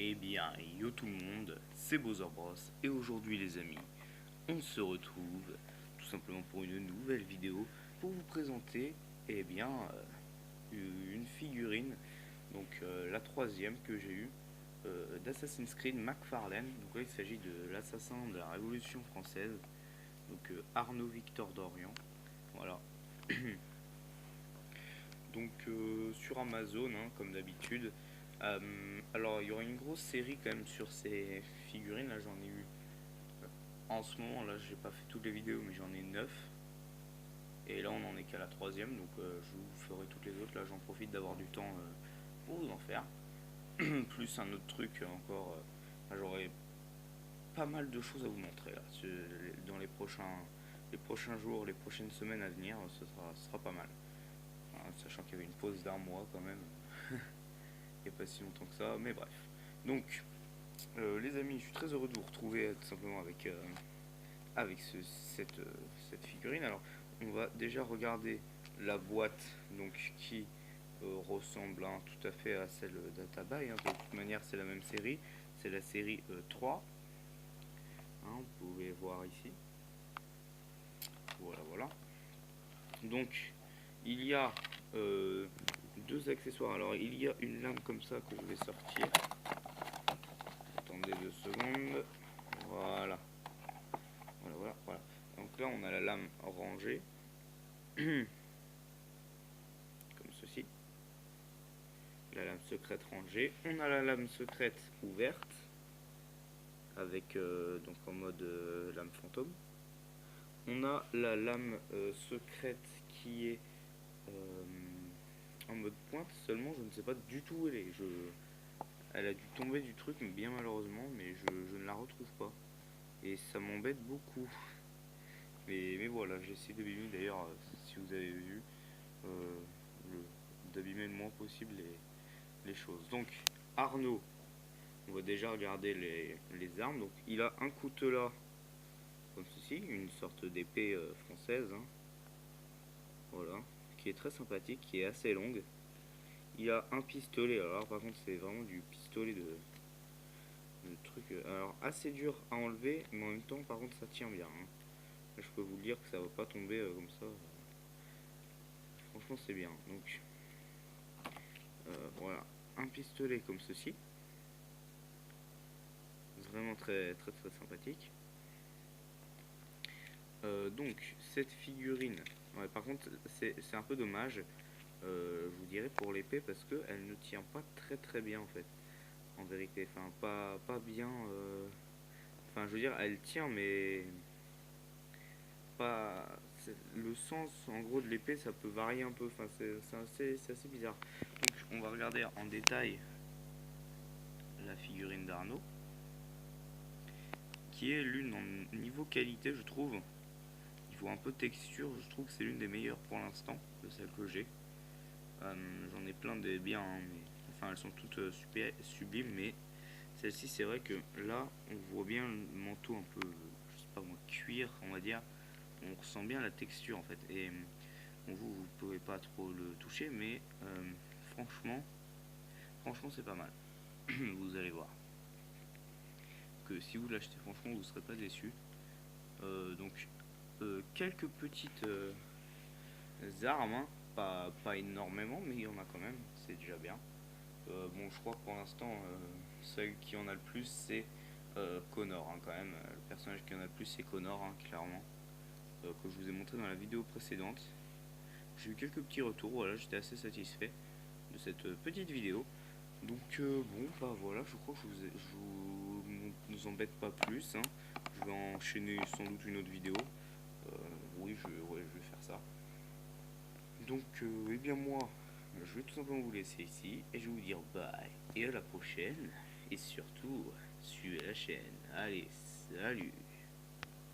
Eh bien, yo tout le monde, c'est Bowser Bros et aujourd'hui les amis, on se retrouve tout simplement pour une nouvelle vidéo pour vous présenter eh bien une figurine, donc la troisième que j'ai eue d'Assassin's Creed McFarlane. Donc là il s'agit de l'assassin de la Révolution française, donc Arnaud Victor d'Orient. Voilà. Donc sur Amazon, hein, comme d'habitude. Alors il y aura une grosse série quand même sur ces figurines. Là j'en ai eu en ce moment, là j'ai pas fait toutes les vidéos mais j'en ai 9. Et là on en est qu'à la troisième, donc je vous ferai toutes les autres. Là j'en profite d'avoir du temps pour vous en faire. Plus un autre truc encore. J'aurai pas mal de choses à vous montrer là. Dans les prochains jours, les prochaines semaines à venir, ce sera pas mal. Sachant qu'il y avait une pause d'un mois quand même. Il n'y a pas si longtemps que ça, mais bref. Donc, les amis, je suis très heureux de vous retrouver tout simplement avec cette figurine. Alors, on va déjà regarder la boîte donc, qui ressemble tout à fait à celle d'Atabai. Hein. De toute manière, c'est la même série. C'est la série 3. Hein, vous pouvez voir ici. Voilà, voilà. Donc, il y a deux accessoires. Alors, il y a une lame comme ça que je vais sortir. Attendez 2 secondes. Voilà. Voilà, voilà, voilà. Donc là, on a la lame rangée. Comme ceci. La lame secrète rangée. On a la lame secrète ouverte. Avec, donc en mode lame fantôme. On a la lame secrète qui est en mode pointe. Seulement, je ne sais pas du tout où elle est. Elle a dû tomber du truc, mais bien malheureusement, mais je ne la retrouve pas. Et ça m'embête beaucoup. Mais voilà, j'essaie d'abîmer d'ailleurs, si vous avez vu, d'abîmer le moins possible les choses. Donc, Arnaud, on va déjà regarder les armes. Donc, il a un coutelas, comme ceci, une sorte d'épée française. Hein. Voilà, qui est très sympathique, qui est assez longue. Il a un pistolet, alors par contre, c'est vraiment du pistolet de truc. Alors, assez dur à enlever, mais en même temps, par contre, ça tient bien. Hein. Je peux vous dire que ça va pas tomber comme ça. Franchement, c'est bien. Donc, voilà, un pistolet comme ceci. Vraiment très très très sympathique. Donc, cette figurine. Ouais, par contre, c'est un peu dommage. Je vous dirais pour l'épée parce que elle ne tient pas très très bien en fait. En vérité, enfin pas bien. Enfin, je veux dire, elle tient mais pas le sens en gros de l'épée, ça peut varier un peu. Enfin, c'est assez bizarre. Donc, on va regarder en détail la figurine d'Arnaud, qui est l'une en niveau qualité, je trouve. Niveau un peu texture, je trouve que c'est l'une des meilleures pour l'instant de celles que j'ai. J'en ai plein des biens, hein, mais enfin elles sont toutes super sublimes, mais celle-ci c'est vrai que là on voit bien le manteau un peu, je sais pas moi, cuir, on va dire. On ressent bien la texture en fait, et bon, vous pouvez pas trop le toucher, mais franchement c'est pas mal. Vous allez voir que si vous l'achetez, franchement vous serez pas déçu. Donc quelques petites armes, hein. Pas énormément, mais il y en a quand même, c'est déjà bien. Bon, je crois que pour l'instant, celle qui en a le plus, c'est Connor, hein, quand même. Le personnage qui en a le plus, c'est Connor, hein, clairement, que je vous ai montré dans la vidéo précédente. J'ai eu quelques petits retours, voilà, j'étais assez satisfait de cette petite vidéo. Donc, bon, bah voilà, je crois que je vous embête pas plus. Hein. Je vais enchaîner sans doute une autre vidéo. Oui, ouais, je vais faire ça. Donc, eh bien moi, je vais tout simplement vous laisser ici et je vais vous dire bye et à la prochaine. Et surtout, suivez la chaîne. Allez, salut!